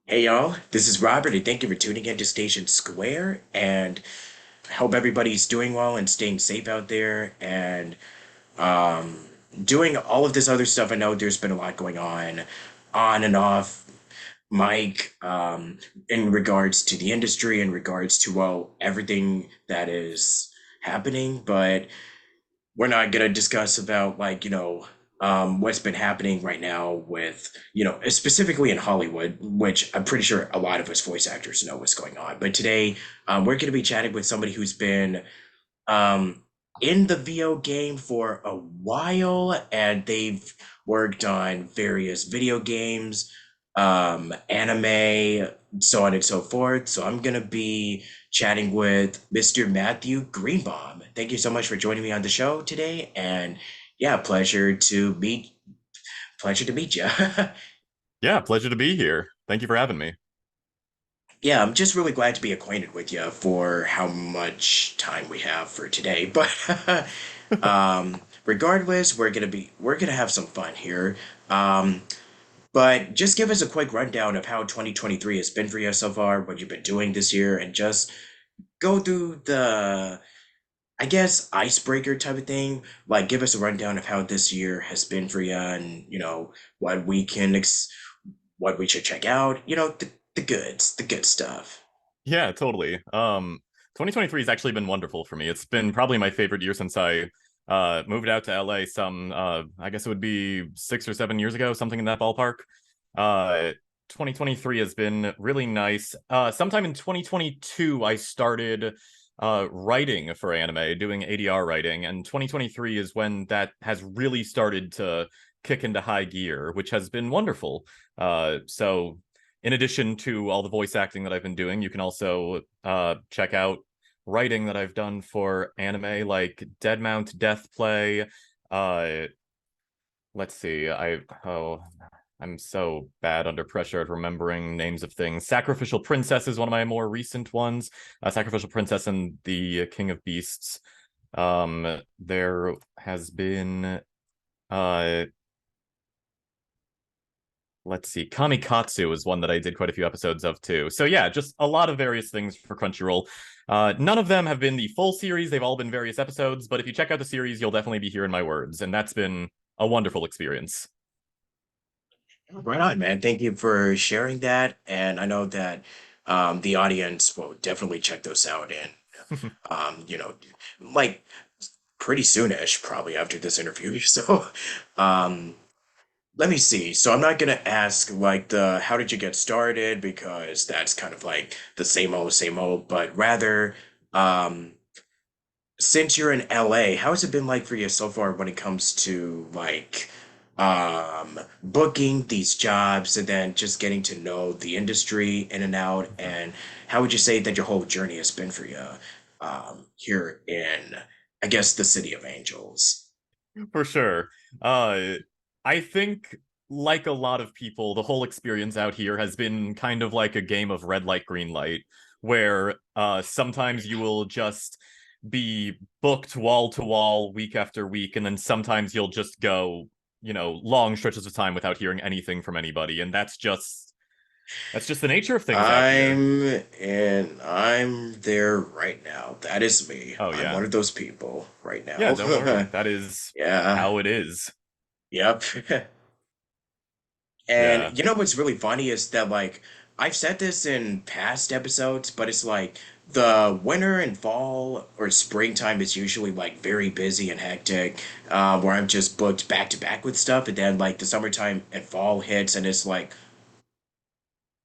Hey y'all, this is Robert, and thank you for tuning in to Station Square. And I hope everybody's doing well and staying safe out there and um, doing all of this other stuff. I know there's been a lot going on and off mic, in regards to the industry, in regards to, well, everything that is happening. But we're not gonna discuss about what's been happening right now with specifically in Hollywood, which I'm pretty sure a lot of us voice actors know what's going on. But today, we're gonna be chatting with somebody who's been um in the VO game for a while, and they've worked on various video games, anime, so on and so forth. So I'm gonna be chatting with Mr. Matthew Greenbaum. Thank you so much for joining me on the show today, and yeah, pleasure to meet you. Yeah, pleasure to be here. Thank you for having me. Yeah, I'm just really glad to be acquainted with you for how much time we have for today. But regardless, we're gonna have some fun here. Um, but just give us a quick rundown of how 2023 has been for you so far, what you've been doing this year, and just go through the, I guess, icebreaker type of thing. Like, give us a rundown of how this year has been for you, and what what we should check out. The goods, the good stuff. Yeah, totally. 2023 has actually been wonderful for me. It's been probably my favorite year since I moved out to LA some I guess it would be 6 or 7 years ago, something in that ballpark. 2023 has been really nice. Sometime in 2022 I started writing for anime, doing ADR writing, and 2023 is when that has really started to kick into high gear, which has been wonderful. So in addition to all the voice acting that I've been doing, you can also check out writing that I've done for anime like Dead Mount Death Play. Uh, let's see, I'm so bad under pressure at remembering names of things. Sacrificial Princess is one of my more recent ones. Sacrificial Princess and the King of Beasts. There has been uh let's see, Kamikatsu is one that I did quite a few episodes of too. So yeah, just a lot of various things for Crunchyroll. None of them have been the full series. They've all been various episodes, but if you check out the series, you'll definitely be hearing my words, and that's been a wonderful experience. Right on, man. Thank you for sharing that. And I know that the audience will definitely check those out and um, you know, like pretty soonish, probably after this interview. So um let me see. So I'm not gonna ask like the how did you get started, because that's kind of like the same old, but rather um since you're in LA, how has it been like for you so far when it comes to booking these jobs and then just getting to know the industry in and out? And how would you say that your whole journey has been for you here in, I guess, the City of Angels? For sure. Uh, I think, like a lot of people, the whole experience out here has been kind of like a game of red light, green light, where sometimes you will just be booked wall to wall week after week, and then sometimes you'll just go, long stretches of time without hearing anything from anybody, and that's just the nature of things out here. I'm there right now. That is me. Oh I'm yeah. one of those people right Yeah, now. don't worry. That is Yeah. how it is. Yep. And Yeah. what's really funny is that I've said this in past episodes, but it's like the winter and fall or springtime is usually like very busy and hectic, where I'm just booked back to back with stuff, and then like the summertime and fall hits, and it's like,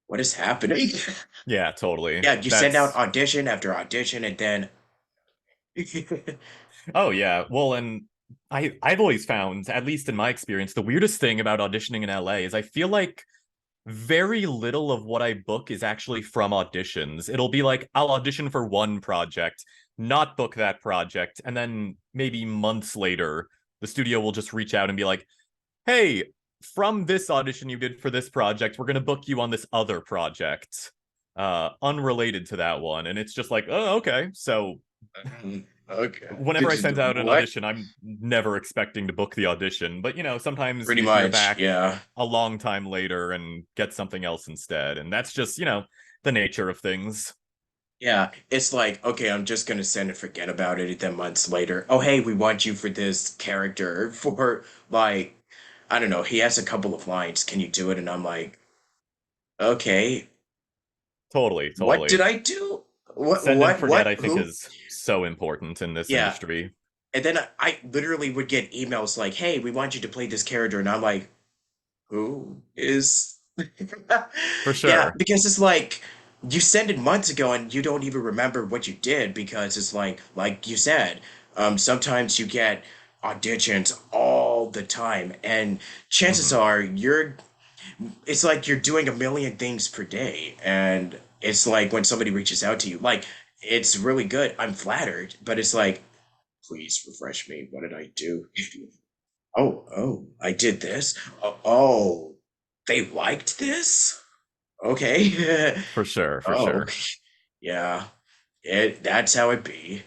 what is happening? Yeah, totally. Yeah, you send out That's audition after audition, and then Oh yeah. Well, and I've always found, at least in my experience, the weirdest thing about auditioning in LA is I feel like very little of what I book is actually from auditions. It'll be like I'll audition for one project, not book that project, and then maybe months later, the studio will just reach out and be like, "Hey, from this audition you did for this project, we're gonna book you on this other project, unrelated to that one." And it's just like, "Oh, okay." So Okay. Whenever I send out an What? audition, I'm never expecting to book the audition, but sometimes Pretty you hear much, back yeah. a long time later and get something else instead, and that's just the nature of things. Yeah, it's like, okay, I'm just gonna send and forget about it. Then months later, oh hey, we want you for this character for like, I don't know, he has a couple of lines. Can you do it? And I'm like, okay, Totally, what did totally. I do? What, Send and what, forget, what, I think, who? is so important in this Yeah. industry. And then I literally would get emails like, hey, we want you to play this character. And I'm like, who is For yeah, sure. because it's like you sent it months ago and you don't even remember what you did because it's like you said, sometimes you get auditions all the time and chances Hmm. are it's like you're doing a million things per day and it's like when somebody reaches out to you like it's really good. I'm flattered, but it's like please refresh me. What did I do? Oh, I did this. Oh, they liked this? Okay. For sure, for Oh, sure. yeah. That's how it be.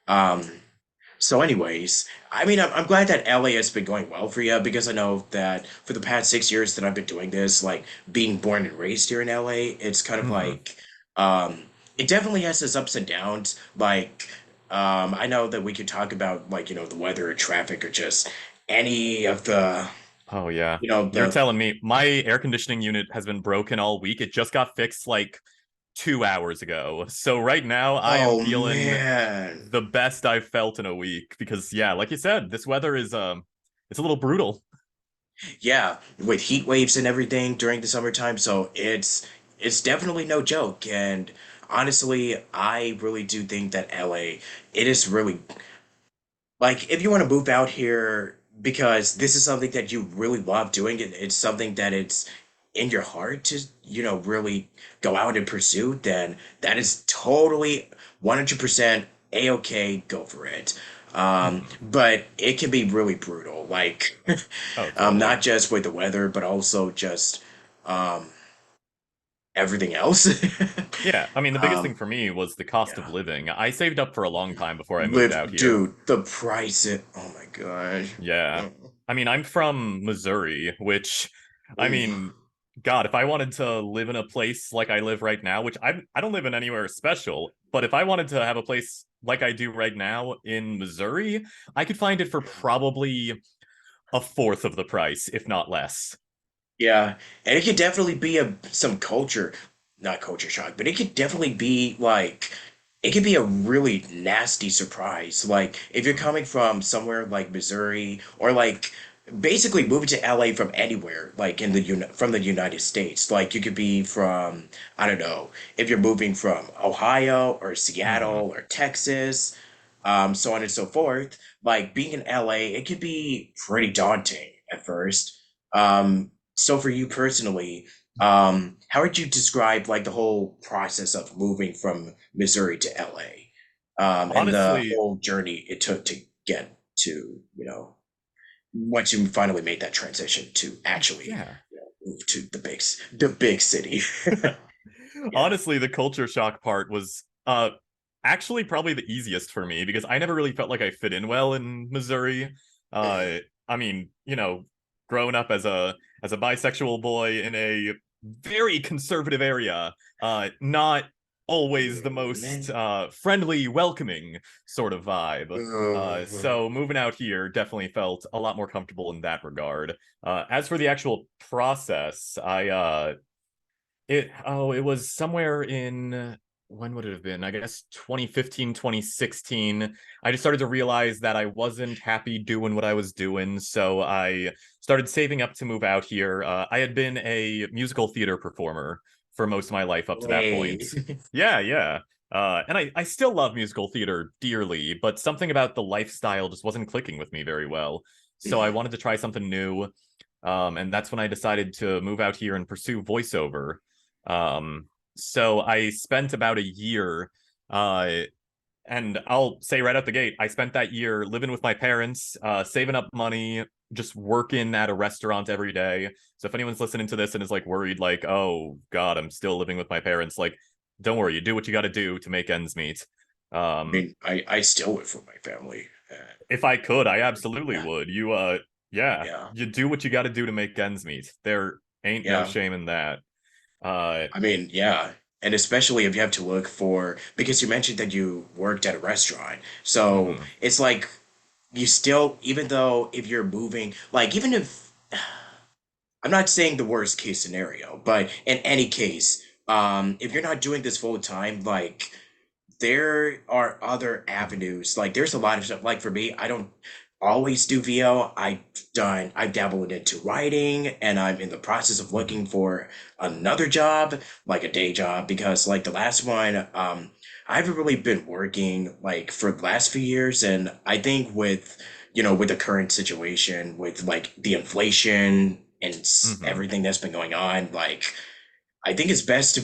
Um, so anyways, I mean, I'm glad that LA has been going well for you because I know that for the past 6 years that I've been doing this, like being born and raised here in LA, it's kind of Hmm. like, it definitely has its ups and downs. Like, I know that we could talk about like, the weather or traffic or just any of the, Oh yeah. You're the, telling me my air conditioning unit has been broken all week. It just got fixed like 2 hours ago. So right now I am oh feeling man. the best I've felt in a week because yeah, like you said, this weather is it's a little brutal. Yeah, with heat waves and everything during the summertime, so it's definitely no joke. And honestly, I really do think that LA, it is really like if you want to move out here because this is something that you really love doing and it's something that it's in your heart to, really go out and pursue, then that is totally 100% a-okay, go for it. Hmm. But it can be really brutal, like Oh, totally. not just with the weather, but also just um, everything else. Yeah, I mean the biggest thing um, for me was the cost of yeah. living. I saved up for a long time before I moved out Live, here. dude, the price it, oh my gosh. Yeah. I mean, I'm from Missouri, which, I Oof. mean, God, if I wanted to live in a place like I live right now, which I don't live in anywhere special, but if I wanted to have a place like I do right now in Missouri, I could find it for probably a fourth of the price, if not less. Yeah, and it could definitely be some culture, not culture shock, but it could definitely be like it could be a really nasty surprise. Like if you're Hmm. coming from somewhere like Missouri or like basically moving to LA from anywhere, like from the United States. Like you could be from I don't know if you're moving from Ohio or Hmm. Seattle or Texas, so on and so forth. Like being in LA, it could be pretty daunting at first. So for you personally, how would you describe like the whole process of moving from Missouri to LA, and the Honestly, whole journey it took to get to, once you finally made that transition to actually, yeah. move to the big city. Yeah. Honestly, the culture shock part was actually probably the easiest for me because I never really felt like I fit in well in Missouri. Mhm. I mean, growing up as a bisexual boy in a very conservative area, not always the most Man. friendly, welcoming sort of vibe. Ugh. So moving out here definitely felt a lot more comfortable in that regard. As for the actual process, it was somewhere in when would it have been? I guess 2015, 2016. I just started to realize that I wasn't happy doing what I was doing, so I started saving up to move out here. I had been a musical theater performer for most of my life up to that point. Hey. Yeah, yeah. And I still love musical theater dearly, but something about the lifestyle just wasn't clicking with me very well. So I wanted to try something new. And that's when I decided to move out here and pursue voiceover. Um, so I spent about a year, uh, and I'll say right out the gate, I spent that year living with my parents, saving up money, just working at a restaurant every day. So if anyone's listening to this and is like worried, like, oh God, I'm still living with my parents, like, don't worry, you do what you got to do to make ends meet. I Um, mean, I still would for my family. if I could, I But absolutely yeah, would. Yeah, yeah, you do what you got to do to make ends meet. There ain't no yeah. shame in that. Uh, I mean, yeah. And especially if you have to look for, because you mentioned that you worked at a restaurant. So mhm, it's like you still, even though if you're moving, like even if, I'm not saying the worst case scenario, but in any case, if you're not doing this full time, like there are other avenues. Like there's a lot of stuff. Like for me, I don't always do VO. I've dabbled into writing and I'm in the process of mhm, looking for another job, like a day job, because like the last one, I haven't really been working like for the last few years. And I think with the current situation with like the inflation and mhm. everything that's been going on, like I think it's best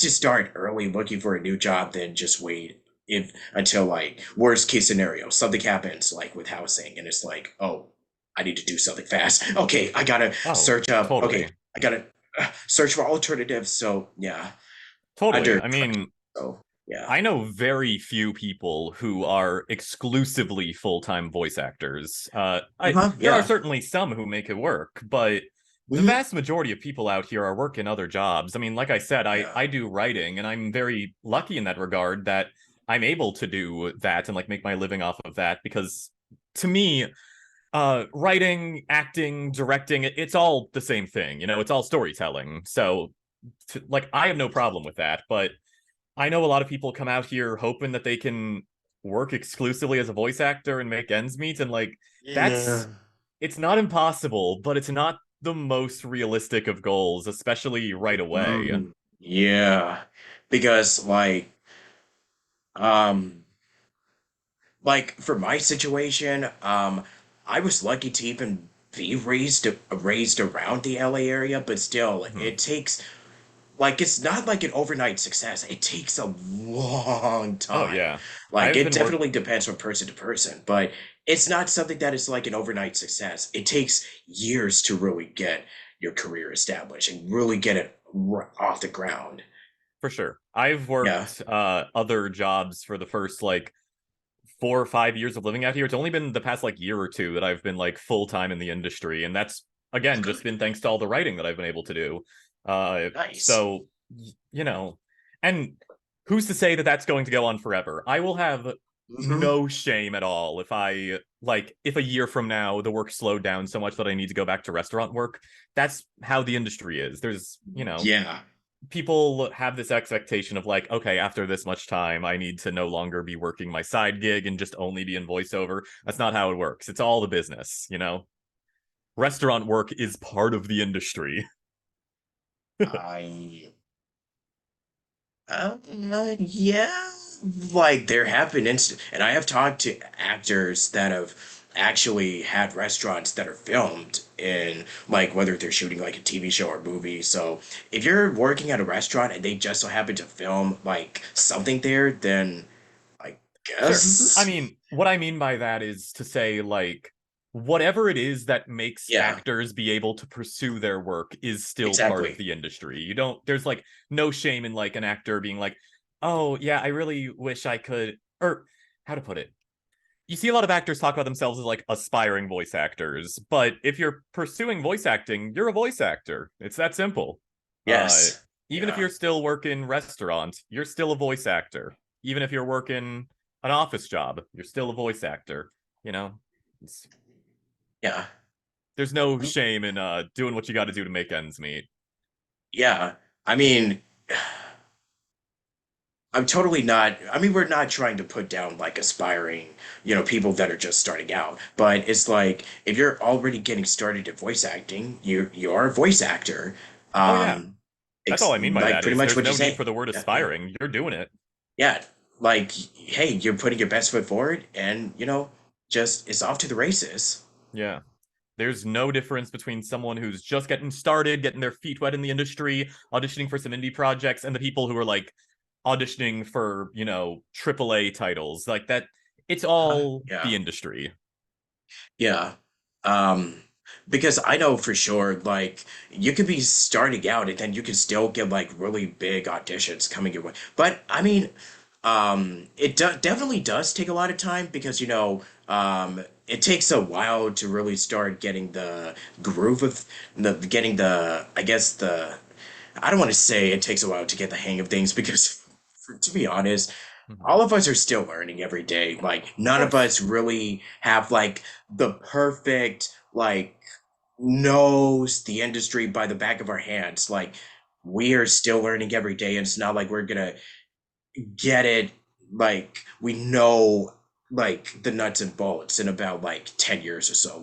to start early looking for a new job than just wait if until like worst case scenario, something happens like with housing and it's like, oh, I need to do something fast. Okay, I gotta Oh, search up. Okay, totally, I gotta search for alternatives. So yeah, totally. under I mean, so yeah. I know very few people who are exclusively full-time voice actors. Uh-huh, There are yeah. certainly some who make it work, but the Hmm. vast majority of people out here are working other jobs. I mean, like I said, Yeah. I do writing, and I'm very lucky in that regard that I'm able to do that and like make my living off of that because to me, writing, acting, directing, it's all the same thing. You know, it's all storytelling. So, like, I have no problem with that, but I know a lot of people come out here hoping that they can work exclusively as a voice actor and make ends meet, and like Yeah. that's it's not impossible, but it's not the most realistic of goals, especially right away. Mm, yeah. Because um like for my situation, I was lucky to even be raised around the LA area, but still, Mhm. it takes like it's not like an overnight success. It takes a long Oh time. yeah, Like I've it been work. definitely depends from person to person, but it's not something that is like an overnight success. It takes years to really get your career established and really get it off the ground. For sure. I've Yeah, worked other jobs for the first like 4 or 5 years of living out here. It's only been the past like year or two that I've been like full time in the industry, and that's that's again just good. been thanks to all the writing that I've been able to do. Nice. So you know, and who's to say that that's going to go on forever? I will have Hmm. no shame at all if I like if a year from now the work slowed down so much that I need to go back to restaurant work. That's how the industry is. There's Yeah. people have this expectation of like, okay, after this much time, I need to no longer be working my side gig and just only be in voiceover. That's not how it works. It's all the business, you know? Restaurant work is part of the industry. I yeah, like there have been and I have talked to actors that have actually had restaurants that are filmed in like whether they're shooting like a TV show or movie. So if you're working at a restaurant and they just so happen to film like something there, then I Sure. I guess mean, what I mean by that is to say, like, whatever it is that makes yeah, actors be able to pursue their work is still part of exactly. the industry. You don't, there's like no shame in like an actor being like, oh, yeah, I really wish I could, or how to put it. You see a lot of actors talk about themselves as like aspiring voice actors, but if you're pursuing voice acting, you're a voice actor. It's that simple. Uh, Yes. Even if Yeah. you're still working restaurant, you're still a voice actor. Even if you're working an office job, you're still a voice actor. You know, it's, Yeah. there's no shame in doing what you got to do to make ends meet. Yeah. I mean, I'm totally not. I mean, we're not trying to put down like aspiring, people that are just starting out. But it's like if you're already getting started at voice acting, you are a voice actor. Oh yeah, Um, that's all I mean by like that pretty is much there's what you no need for say. the word Yeah, yeah, aspiring. You're doing it. yeah. Like, hey, you're putting your best foot forward, and just it's off to the races. Yeah. There's no difference between someone who's just getting started, getting their feet wet in the industry, auditioning for some indie projects, and the people who are like auditioning for, AAA titles. Like that, it's Huh? all the Yeah. industry. Yeah. Um, because I know for sure, like, you could be starting out and then you can still get like really big auditions coming your way. But I mean, Definitely does take a lot of time because it takes a while to really start getting the groove of the getting the I guess the I don't want to say it takes a while to get the hang of things because to be honest, Mhm. all of us are still learning every day. Like Of none of course. us really have like the perfect like knows the industry by the back of our hands. Like we are still learning every day and it's not like we're gonna get it like we know like the nuts and bolts in about like 10 years or so.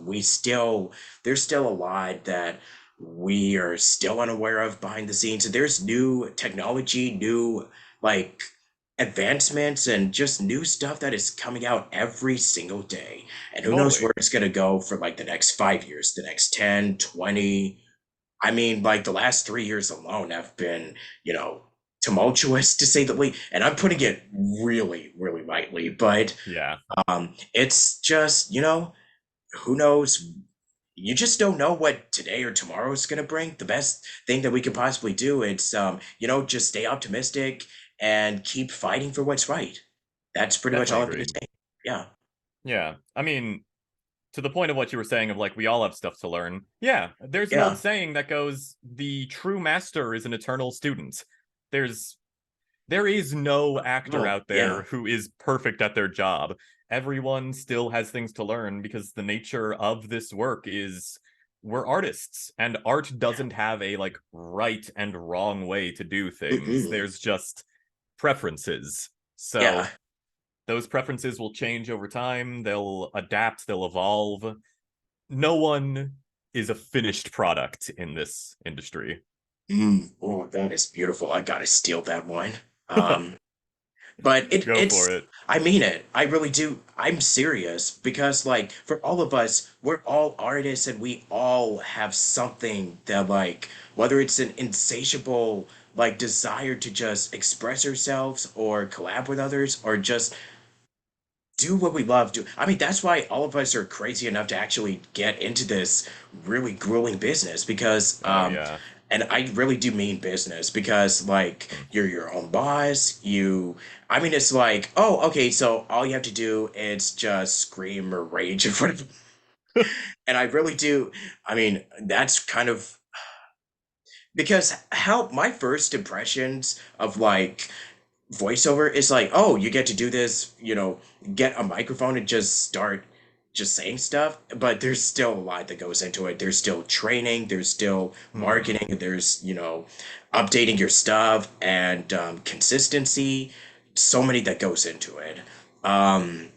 There's still a lot that we are still unaware of behind the scenes. And there's new technology, new like advancements and just new stuff that is coming out every single day. And who knows Totally. where it's going to go for like the next 5 years, the next 10, 20. I mean, like the last 3 years alone have been, you know, tumultuous to say the least. And I'm putting it really, really lightly, but Yeah. it's just, who knows? You just don't know what today or tomorrow is going to bring. The best thing that we could possibly do is, just stay optimistic and keep fighting for what's right. That's pretty much Definitely all I'm going to agreed. say. Yeah. Yeah. I mean, to the point of what you were saying of like we all have stuff to learn. Yeah, there's an old Yeah. saying that goes, "The true master is an eternal student." There's there is no actor Oh, out there yeah. who is perfect at their job. Everyone still has things to learn because the nature of this work is we're artists and art doesn't have a like right and wrong way to do things. Mm-mm. There's just preferences. Yeah. So those preferences will change over time, they'll adapt, they'll evolve. No one is a finished product in this industry. Oh, that is beautiful. I gotta steal that one. Um, But Go for it's it. I mean it. I really do. I'm serious because like for all of us, we're all artists and we all have something that like whether it's an insatiable like desire to just express ourselves or collab with others or just do what we love do. I mean, that's why all of us are crazy enough to actually get into this really grueling business because Oh yeah. and I really do mean business because like Hmm. you're your own boss, I mean it's like, oh, okay, so all you have to do is just scream or rage in front of and I really do I mean, that's kind of because how my first impressions of like voiceover is like, oh, you get to do this, get a microphone and just start just saying stuff. But there's still a lot that goes into it. There's still training, there's still Hmm. marketing, there's, updating your stuff and consistency. So many that goes into it. Um,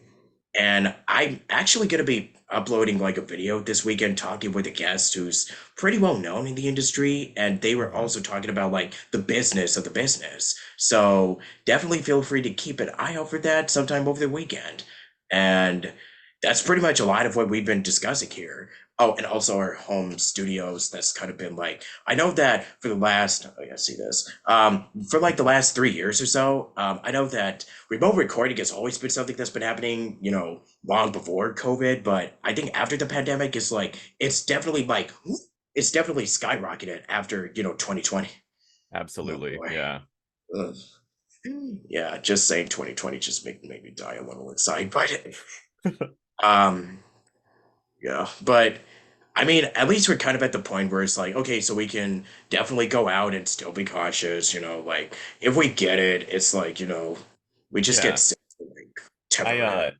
and I'm actually going to be uploading like a video this weekend talking with a guest who's pretty well known in the industry. And they were Hmm. also talking about like the business of the business. So definitely feel free to keep an eye out for that sometime over the weekend. And that's pretty much a lot of what we've been discussing here. Oh, and also our home studios. That's kind of been like, I know that for the last, oh yeah, see this. For like the last 3 years or so, I know that remote recording has always been something that's been happening, long before COVID, but I think after the pandemic is like it's definitely skyrocketed after, 2020. Oh Absolutely. boy. Yeah. Ugh. Yeah, just saying 2020 just made me die a little inside, but um yeah, but I mean, at least we're kind of at the point where it's like, okay, so we can definitely go out and still be cautious, like if we get it, it's like, we just get Yeah. sick like I temporarily. uh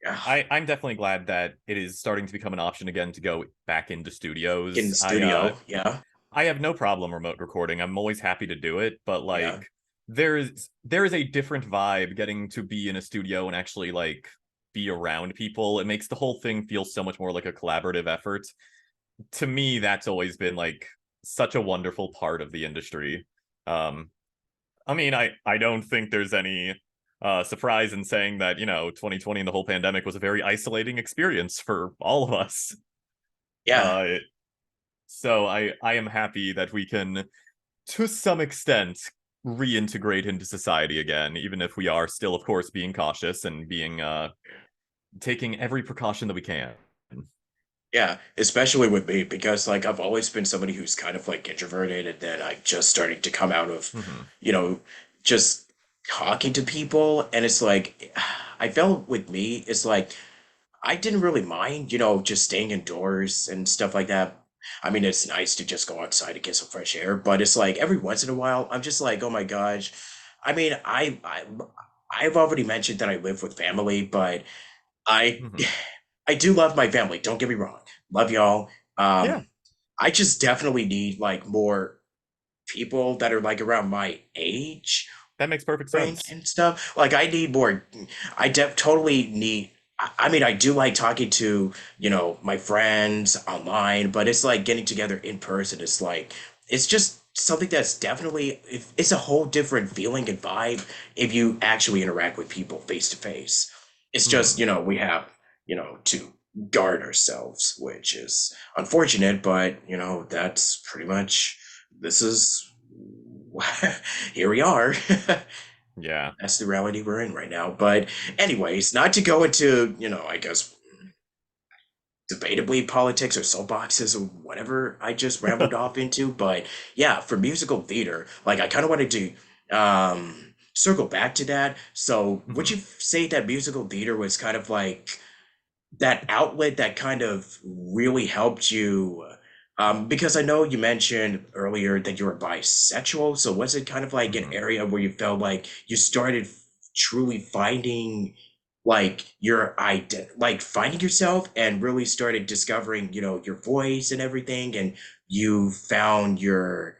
Yeah. I'm definitely glad that it is starting to become an option again to go back into In studios. the studio. Yeah. I have no problem remote recording. I'm always happy to do it, but Yeah. like there is a different vibe getting to be in a studio and actually like be around people. It makes the whole thing feel so much more like a collaborative effort. To me, that's always been like such a wonderful part of the industry. Um, I mean, I don't think there's any surprise in saying that, 2020 and the whole pandemic was a very isolating experience for all of us. Yeah. Uh, so I am happy that we can, to some extent, reintegrate into society again, even if we are still, of course, being cautious and being taking every precaution that we can. Yeah. Especially with me, because like I've always been somebody who's kind of like introverted and then I just starting to come out of, Hmm. you know, just talking to people, and it's like I felt with me, it's like I didn't really mind, just staying indoors and stuff like that. I mean, it's nice to just go outside and get some fresh air, but it's like every once in a while, I'm just like, oh my gosh. I mean, I've already mentioned that I live with family, but I Hmm. I do love my family. Don't get me wrong. Love y'all. Yeah, I just definitely need like more people that are like around my age that makes perfect range sense. and stuff. Like I need more. Totally need. I mean, I do like talking to my friends online, but it's like getting together in person. It's just something that's definitely it's a whole different feeling and vibe if you actually interact with people face to face. It's just Hmm. we have to guard ourselves, which is unfortunate, but that's pretty much this is here we are. Yeah. That's the reality we're in right now. But anyways, not to go into, I guess debatably politics or soapboxes or whatever I just rambled off into, but yeah, for musical theater, like I kind of wanted to circle back to that. So would Hmm. you say that musical theater was kind of like that outlet that kind of really helped you because I know you mentioned earlier that you were bisexual, so was it kind of like an Hmm. area where you felt like you started truly finding like like finding yourself and really started discovering your voice and everything, and you found your,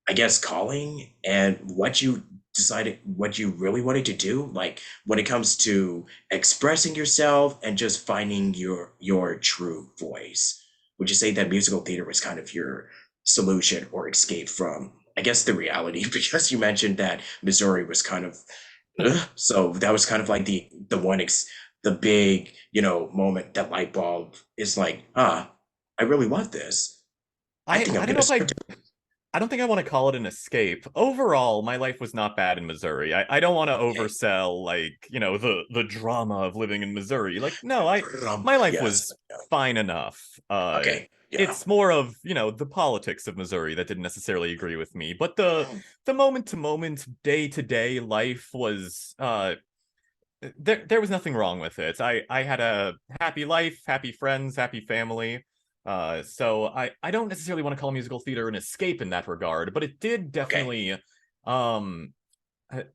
I guess, calling and what you decided what you really wanted to do, like when it comes to expressing yourself and just finding your true voice. Would you say that musical theater was kind of your solution or escape from, I guess, the reality? Because you mentioned that Missouri was kind of, so that was kind of like the big, moment, that light bulb is like, I really want this. I think I I'm don't know gonna if start. I don't think I want to call it an escape. Overall, my life was not bad in Missouri. I don't want to Okay. oversell like, the drama of living in Missouri. Like, no, my life Yes. was fine enough. Okay. Yeah. It's more of, the politics of Missouri that didn't necessarily agree with me. But the moment to moment, day to day life was there was nothing wrong with it. I had a happy life, happy friends, happy family. So I don't necessarily want to call musical theater an escape in that regard, but it did Okay. definitely um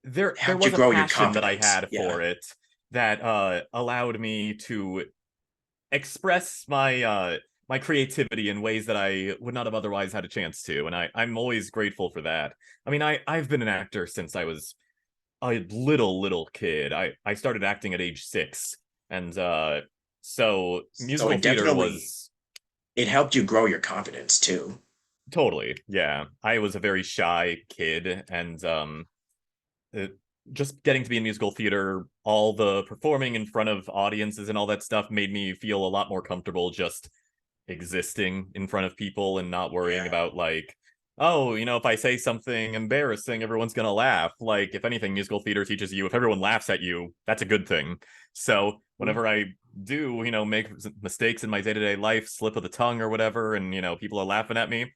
there Helped you was a grow your passion that I confidence. had Yeah. for it that allowed me to express my creativity in ways that I would not have otherwise had a chance to, and I'm always grateful for that. I mean, I've been an actor since I was a little kid. I started acting at age 6, and so So musical it theater definitely was it helped you grow your confidence too. totally, yeah. I was a very shy kid, and it, just getting to be in musical theater, all the performing in front of audiences and all that stuff made me feel a lot more comfortable just existing in front of people and not worrying Yeah. about like, oh, if I say something embarrassing, everyone's gonna laugh. Like, if anything, musical theater teaches you if everyone laughs at you, that's a good thing. So Mm. whenever I do, make mistakes in my day-to-day life, slip of the tongue or whatever, and people are laughing at me,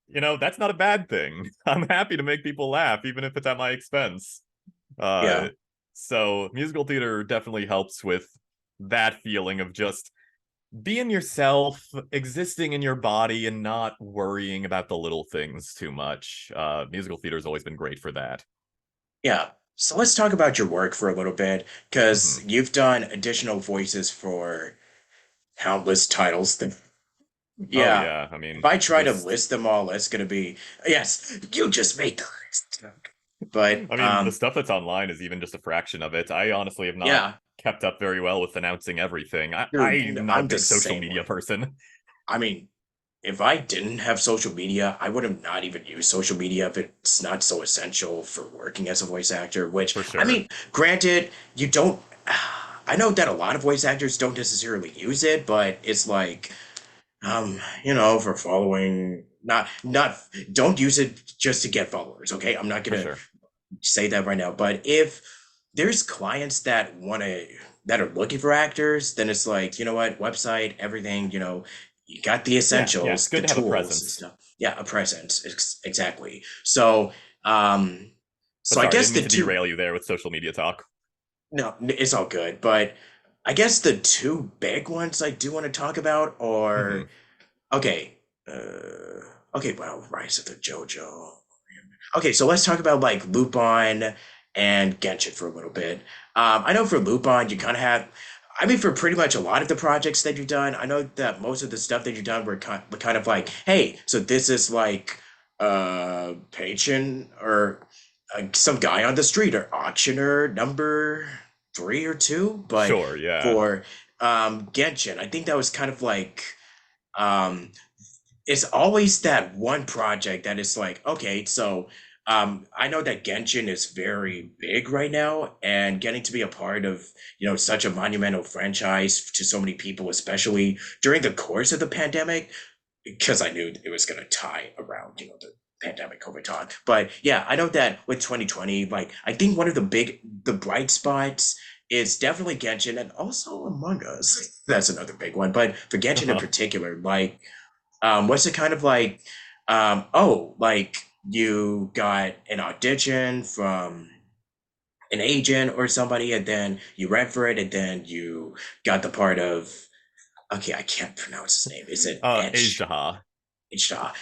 that's not a bad thing. I'm happy to make people laugh, even if it's at my expense. Uh Yeah. so musical theater definitely helps with that feeling of just being yourself, existing in your body, and not worrying about the little things too much. Musical theater's always been great for that. Yeah. So let's talk about your work for a little bit, because Hmm. you've done additional voices for countless titles. Oh Yeah. yeah, I If mean, I try to just list them all, it's gonna be, yes, you just made the list. But I mean, the stuff that's online is even just a fraction of it. I honestly have not yeah, kept up very well with announcing everything. dude, I'm not a I'm the big social same media way. person. I mean, if I didn't have social media, I would have not even used social media if it's not so essential for working as a voice actor. Which, For I sure. mean, granted, you don't. I know that a lot of voice actors don't necessarily use it, but it's like, for following, not, don't use it just to get followers. Okay, I'm not For gonna sure. say that right now, but if there's clients that are looking for actors, then it's like, you know what, website, everything, you got the Yeah, it's essentials, good the to have a tools and presence. stuff. Yeah, a presence, exactly. So, um, But So I sorry, I guess didn't mean the to two derail you there with social media talk. no, it's all good, but I guess the two big ones I do want to talk about Hmm. are okay. Okay, well, Rise of the JoJo. Okay, so let's talk about like Lupin and Genshin for a little bit. I know for Lupin, you kind of have, I mean, for pretty much a lot of the projects that you've done, I know that most of the stuff that you've done were kind of like, hey, so this is like patron or some guy on the street or auctioneer number three or two. But Sure, yeah. for Genshin, I think that was kind of like um it's always that one project that is like, okay, so I know that Genshin is very big right now, and getting to be a part of, such a monumental franchise to so many people, especially during the course of the pandemic, because I knew it was gonna tie around, the pandemic COVID time. But yeah, I know that with 2020, like I think one of the bright spots is definitely Genshin and also Among Us. That's another big one. But for Genshin in Uh-huh. particular, like what's it kind of like? Oh, like you got an audition from an agent or somebody, and then you read for it, and then you got the part of. Okay, I can't pronounce his name. Is it Etch? Age Itchta?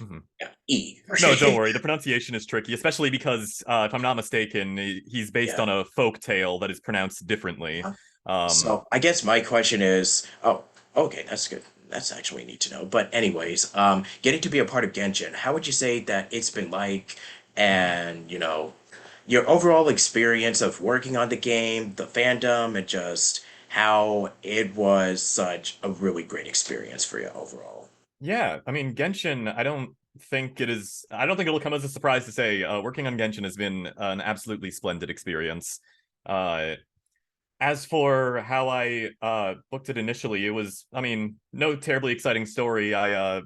Mhm. Yeah, E. No, don't Okay, worry. The pronunciation is tricky, especially because, if I'm not mistaken, he's based yeah. on a folk tale that is pronounced differently. Um, So I guess my question is, oh, okay, that's good. That's actually neat to know. But anyways, getting to be a part of Genshin, how would you say that it's been like, and your overall experience of working on the game, the fandom, and just how it was such a really great experience for you overall. yeah, I mean, Genshin, I don't think it'll come as a surprise to say, working on Genshin has been an absolutely splendid experience. Uh, as for how I booked it initially, it was, I mean, no terribly exciting story. I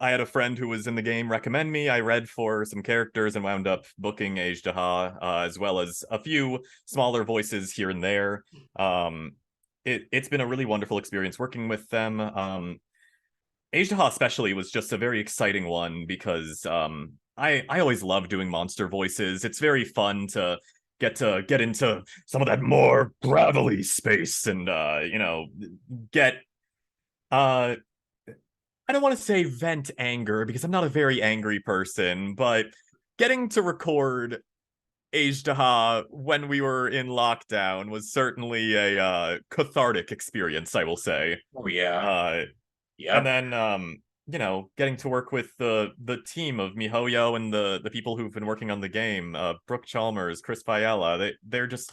had a friend who was in the game recommend me. I read for some characters and wound up booking Ajdaha, as well as a few smaller voices here and there. Um, it's been a really wonderful experience working with them. Ajdaha especially was just a very exciting one because I always love doing monster voices. It's very fun to get into some of that more gravelly space and get uh I don't want to say vent anger because I'm not a very angry person, but getting to record Ajdaha when we were in lockdown was certainly a cathartic experience, I will say. Oh yeah. Uh and Yep. then getting to work with the team of mihoyo and the people who've been working on the game, Brooke Chalmers, Chris Fiala, they're just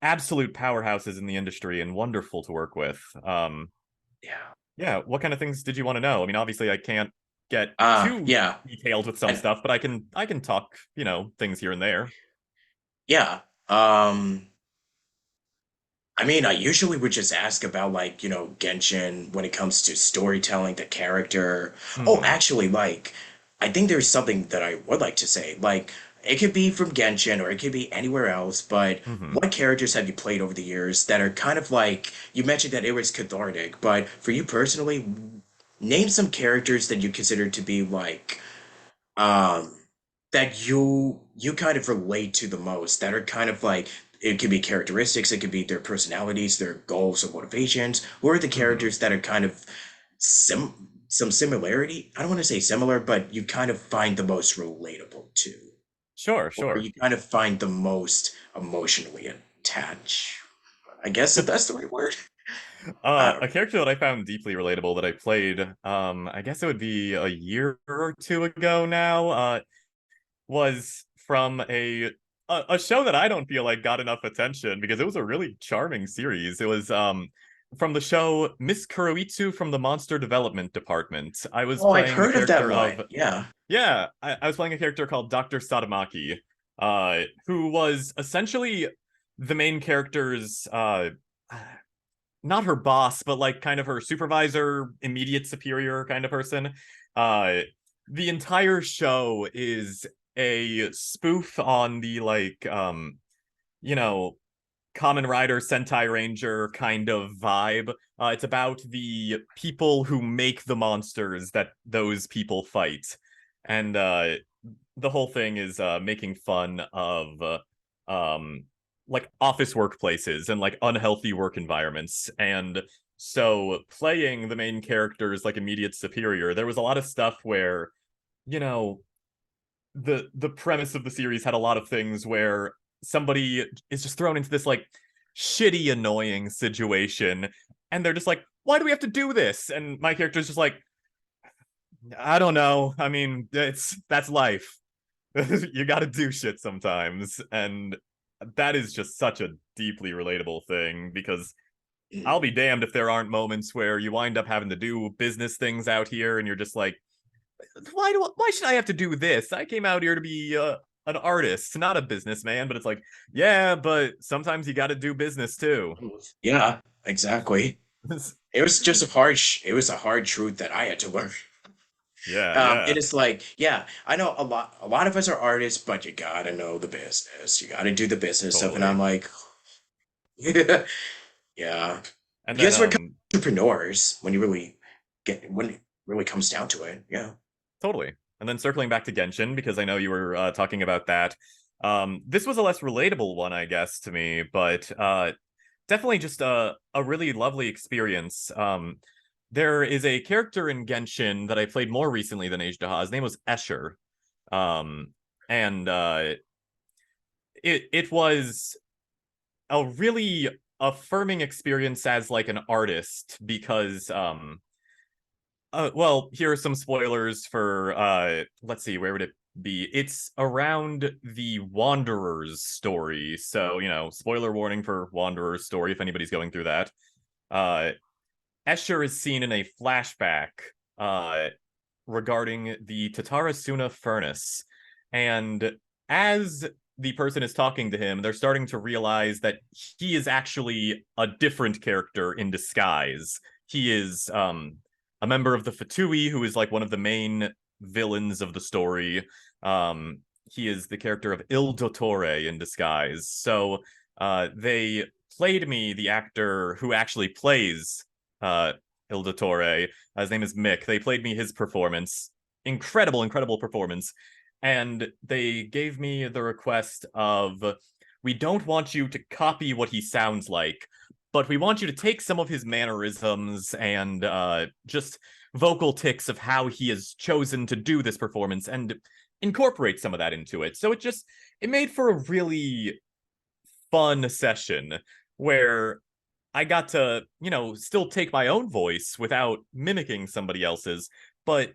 absolute powerhouses in the industry and wonderful to work with. Yeah. Yeah, what kind of things did you want to know? I mean, obviously I can't get too Yeah. detailed with some And stuff, but I can talk, things here and there. yeah. I mean, I usually would just ask about like, Genshin when it comes to storytelling, the character. Oh, Hmm. actually, like, I think there's something that I would like to say. Like, it could be from Genshin or it could be anywhere else, but Hmm. what characters have you played over the years that are kind of like, you mentioned that it was cathartic, but for you personally, name some characters that you consider to be like, um that you kind of relate to the most, that are kind of like, it could be characteristics, it could be their personalities, their goals or motivations, or the Hmm. characters that are kind of some similarity, I don't want to say similar, but you kind of find the most relatable to, Sure, or sure. you kind of find the most emotionally attached, I guess, if that's the right word. I don't A character that I found deeply relatable that I played, I guess it would be a year or two ago now, was from a show that I don't feel like got enough attention because it was a really charming series. It was from the show Miss Kuroitsu from the Monster Development Department. I was Oh, I've playing a heard of that character one. of Yeah. yeah, I was playing a character called Dr. Sadamaki, who was essentially the main character's not her boss, but like kind of her supervisor, immediate superior kind of person. Uh, the entire show is a spoof on the you know, Kamen Rider Sentai Ranger kind of vibe. It's about the people who make the monsters that those people fight. And the whole thing is making fun of um like office workplaces and like unhealthy work environments. And so playing the main character's like immediate superior, there was a lot of stuff where, you know, the premise of the series had a lot of things where somebody is just thrown into this like shitty annoying situation, and they're just like, why do we have to do this? And my character's just like, I don't know, I mean, that's life. You got to do shit sometimes, and that is just such a deeply relatable thing, because I'll be damned if there aren't moments where you wind up having to do business things out here and you're just like, why should I have to do this? I came out here to be an artist, not a businessman. But it's like, yeah, but sometimes you got to do business too. Yeah, exactly. It was just it was a hard truth that I had to learn. Yeah, yeah, It is like, yeah, I know a lot of us are artists, but you gotta know the business. You gotta do the business stuff. And I'm totally. like, yeah, And then because we're entrepreneurs when you really when it really comes down to it. Yeah. totally. And then circling back to Genshin, because I know you were talking about that. This was a less relatable one, I guess, to me, but definitely just a really lovely experience. There is a character in Genshin that I played more recently than Ajdaha. His name was Escher. Um, and it was a really affirming experience as like an artist, because well, here are some spoilers for let's see, where would it be? It's around the Wanderer's story. So, spoiler warning for Wanderer's story if anybody's going through that. Uh Escher is seen in a flashback uh regarding the Tatarasuna furnace. And as the person is talking to him, they're starting to realize that he is actually a different character in disguise. He is a member of the Fatui, who is like one of the main villains of the story. He is the character of Il Dottore in disguise. So they played me the actor who actually plays uh, Il Dottore. His name is Mick. They played me his performance. Incredible, incredible performance. And they gave me the request of, we don't want you to copy what he sounds like, but we want you to take some of his mannerisms and just vocal tics of how he has chosen to do this performance and incorporate some of that into it. So it made for a really fun session where I got to, still take my own voice without mimicking somebody else's, but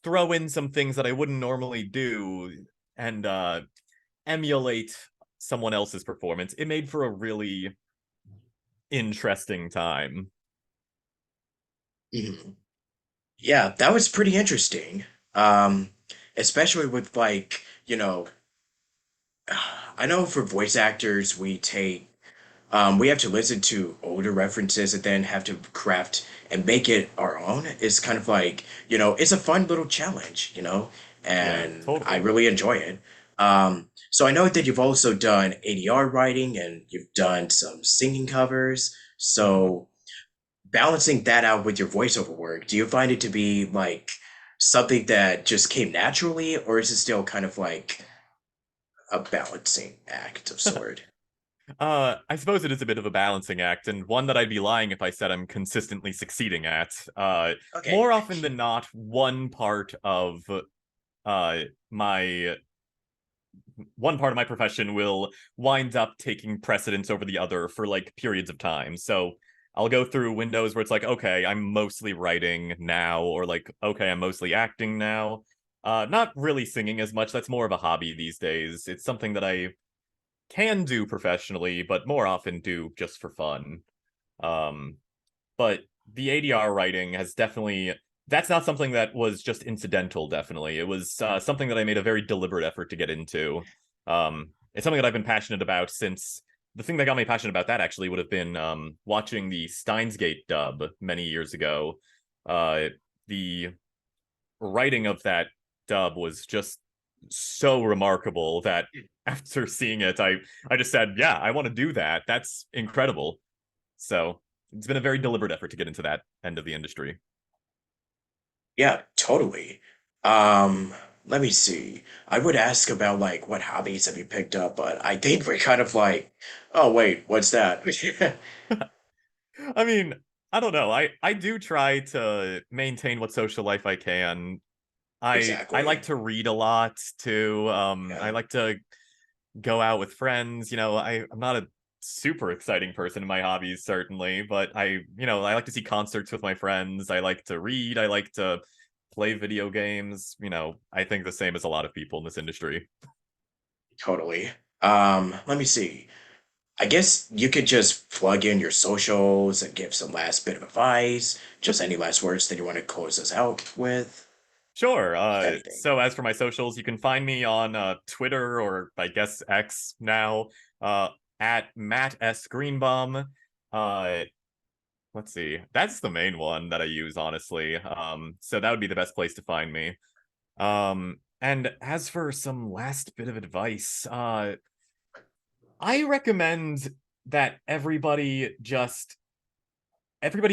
throw in some things that I wouldn't normally do and emulate someone else's performance. It made for a really interesting time. Mhm. Yeah, that was pretty interesting. Um, Especially with like, I know for voice actors we have to listen to older references and then have to craft and make it our own. It's kind of like, it's a fun little challenge, Yeah, and I totally. really enjoy it. So I know that you've also done ADR writing and you've done some singing covers. Mm-hmm. So balancing that out with your voiceover work, do you find it to be like something that just came naturally, or is it still kind of like a balancing act of sort? I suppose it is a bit of a balancing act, and one that I'd be lying if I said I'm consistently succeeding at. Okay. More often than not, uh my one part of my profession will wind up taking precedence over the other for like periods of time. So I'll go through windows where it's like, okay, I'm mostly writing now, or like, okay, I'm mostly acting now. Not really singing as much. That's more of a hobby these days. It's something that I can do professionally, but more often do just for fun. Um, but the ADR writing has definitely, that's not something that was just incidental. Definitely, it was something that I made a very deliberate effort to get into. It's something that I've been passionate about since, the thing that got me passionate about that actually would have been watching the Steins Gate dub many years ago. The writing of that dub was just so remarkable that after seeing it, I just said, yeah, I want to do that. That's incredible. So it's been a very deliberate effort to get into that end of the industry. Yeah, totally. Um, Let me see. I would ask about like what hobbies have you picked up, but I think we're kind of like, oh wait, what's that? I mean, I don't know. I do try to maintain what social life I can. I like Exactly. to read a lot too. I Yeah, like to go out with friends. I'm not a super exciting person in my hobbies, certainly, but I like to see concerts with my friends. I like to read. I like to play video games. I think the same as a lot of people in this industry. totally. Let me see. I guess you could just plug in your socials and give some last bit of advice. Just any last words that you want to close us out with, Sure. if anything. So as for my socials, you can find me on Twitter or I guess X now, uh, at Matt S. Greenbaum. Uh, let's see. That's the main one that I use, honestly. So that would be the best place to find me. And as for some last bit of advice, I recommend that everybody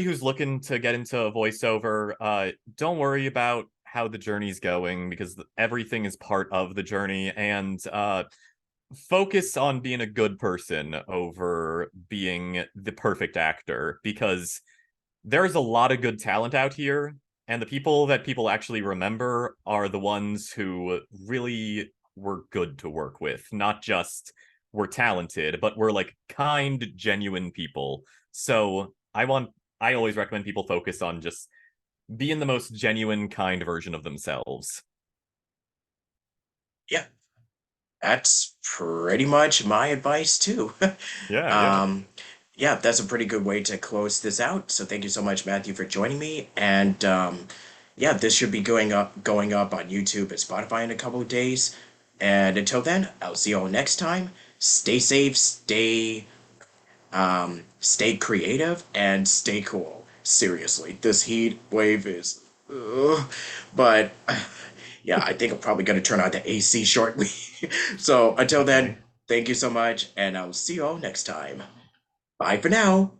who's looking to get into voiceover, don't worry about how the journey's going because everything is part of the journey, and focus on being a good person over being the perfect actor because there's a lot of good talent out here, and the people that people actually remember are the ones who really were good to work with, not just were talented, but were like kind, genuine people. So I always recommend people focus on just being the most genuine, kind version of themselves. Yeah, that's pretty much my advice too. Yeah, yeah. Um, yeah, that's a pretty good way to close this out. So thank you so much, Matthew, for joining me. And yeah, this should be going up on YouTube and Spotify in a couple of days. And until then, I'll see you all next time. Stay safe, stay creative, and stay cool. Seriously, this heat wave is. Ugh. But yeah, I think I'm probably going to turn on the AC shortly. So until then, Definitely. thank you so much, and I'll see you all next time. Bye for now.